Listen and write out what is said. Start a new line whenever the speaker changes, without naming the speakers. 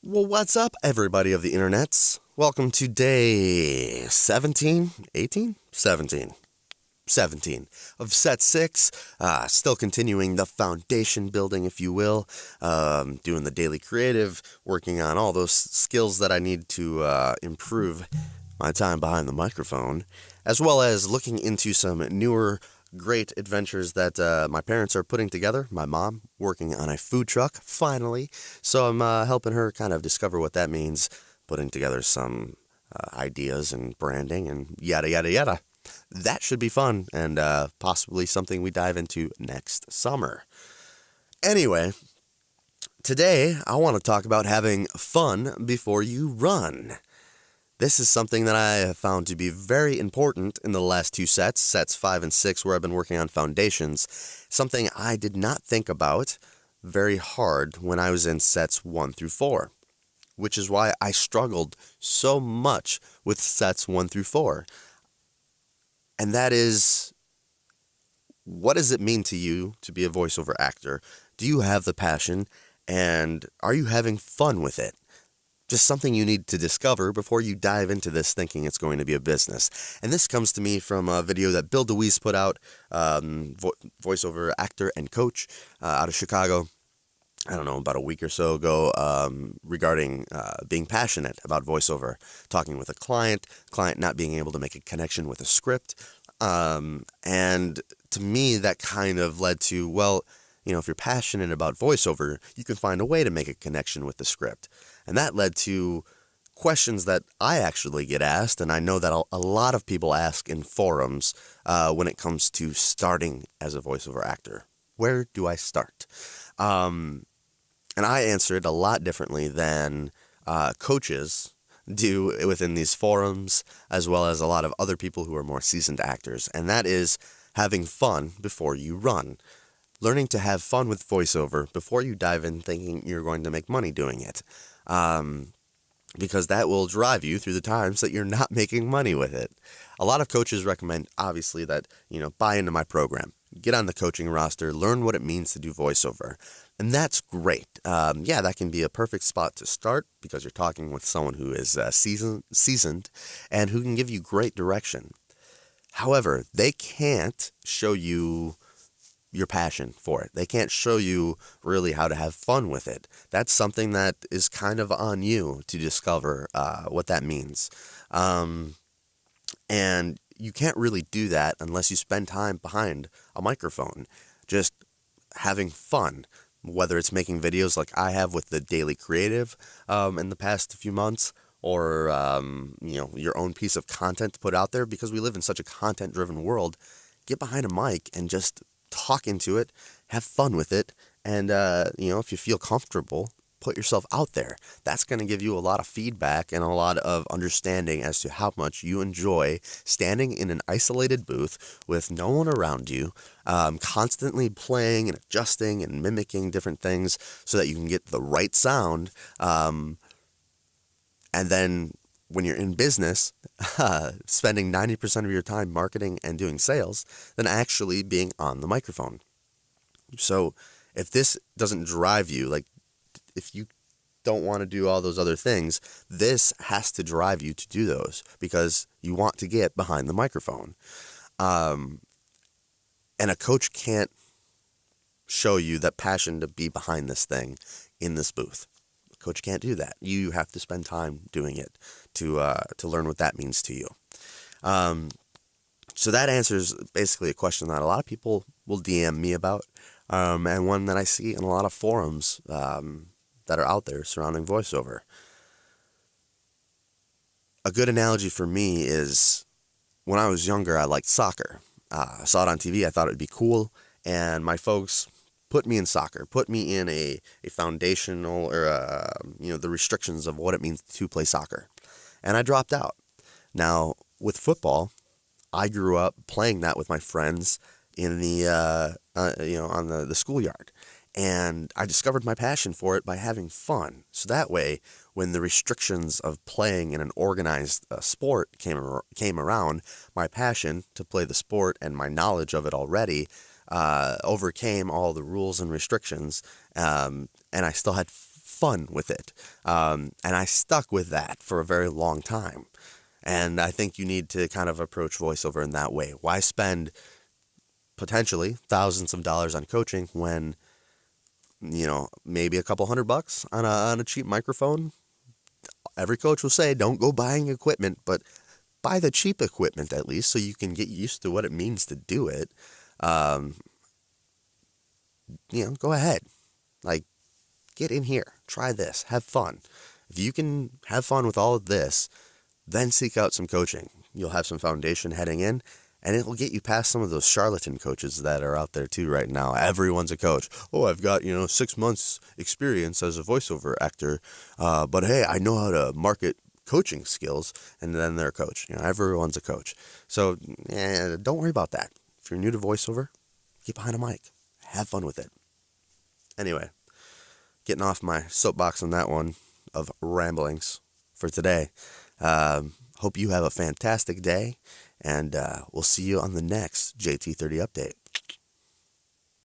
Well, what's up, everybody of the internets? Welcome to day 17, 18, 17, 17 of set 6. Still continuing the foundation building, if you will. Doing the daily creative, working on all those skills that I need to improve my time behind the microphone, as well as looking into some newer great adventures that my parents are putting together. My mom working on a food truck, finally. So I'm helping her kind of discover what that means, putting together some ideas and branding and yada, yada, yada. That should be fun and possibly something we dive into next summer. Anyway, today I want to talk about having fun before you run. This is something that I have found to be very important in the last two sets 5 and 6, where I've been working on foundations. Something I did not think about very hard when I was in sets 1 through 4, which is why I struggled so much with sets 1 through 4. And that is, what does it mean to you to be a voiceover actor? Do you have the passion, and are you having fun with it? Just something you need to discover before you dive into this thinking it's going to be a business. And this comes to me from a video that Bill DeWeese put out, voiceover actor and coach out of Chicago, I don't know, about a week or so ago, regarding being passionate about voiceover, talking with a client not being able to make a connection with a script. And to me, that kind of led to, well, you know, if you're passionate about voiceover, you can find a way to make a connection with the script. And that led to questions that I actually get asked, and I know that a lot of people ask in forums when it comes to starting as a voiceover actor. Where do I start? And I answer it a lot differently than coaches do within these forums, as well as a lot of other people who are more seasoned actors. And that is having fun before you run. Learning to have fun with voiceover before you dive in thinking you're going to make money doing it. Because that will drive you through the times that you're not making money with it. A lot of coaches recommend, obviously, that, buy into my program. Get on the coaching roster, learn what it means to do voiceover. And that's great. That can be a perfect spot to start because you're talking with someone who is seasoned and who can give you great direction. However, they can't show you your passion for it. They can't show you really how to have fun with it. That's something that is kind of on you to discover what that means. And you can't really do that unless you spend time behind a microphone, just having fun, whether it's making videos like I have with the daily creative in the past few months, or your own piece of content to put out there, because we live in such a content-driven world. Get behind a mic and just talk into it, have fun with it, and, if you feel comfortable, put yourself out there. That's going to give you a lot of feedback and a lot of understanding as to how much you enjoy standing in an isolated booth with no one around you, constantly playing and adjusting and mimicking different things so that you can get the right sound, and then when you're in business, spending 90% of your time marketing and doing sales, than actually being on the microphone. So if this doesn't drive you, like if you don't want to do all those other things, this has to drive you to do those because you want to get behind the microphone. And a coach can't show you that passion to be behind this thing in this booth. Coach can't do that. You have to spend time doing it to learn what that means to you. So that answers basically a question that a lot of people will DM me about, and one that I see in a lot of forums that are out there surrounding voiceover. A good analogy for me is when I was younger, I liked soccer. I saw it on TV. I thought it would be cool, and my folks put me in soccer, put me in a foundational, or the restrictions of what it means to play soccer. And I dropped out. Now, with football, I grew up playing that with my friends in the, on the schoolyard. And I discovered my passion for it by having fun. So that way, when the restrictions of playing in an organized sport came around, my passion to play the sport and my knowledge of it already overcame all the rules and restrictions, and I still had fun with it. And I stuck with that for a very long time. And I think you need to kind of approach voiceover in that way. Why spend potentially thousands of dollars on coaching when, maybe a couple $100 on a cheap microphone? Every coach will say, don't go buying equipment, but buy the cheap equipment at least so you can get used to what it means to do it. Go ahead. Like, get in here. Try this. Have fun. If you can have fun with all of this, then seek out some coaching. You'll have some foundation heading in, and it will get you past some of those charlatan coaches that are out there too right now. Everyone's a coach. Oh, I've got, 6 months experience as a voiceover actor, but hey, I know how to market coaching skills, and then they're a coach. Everyone's a coach. So don't worry about that. If you're new to voiceover, get behind a mic. Have fun with it. Anyway, getting off my soapbox on that one of ramblings for today. Hope you have a fantastic day, and we'll see you on the next JT30 update.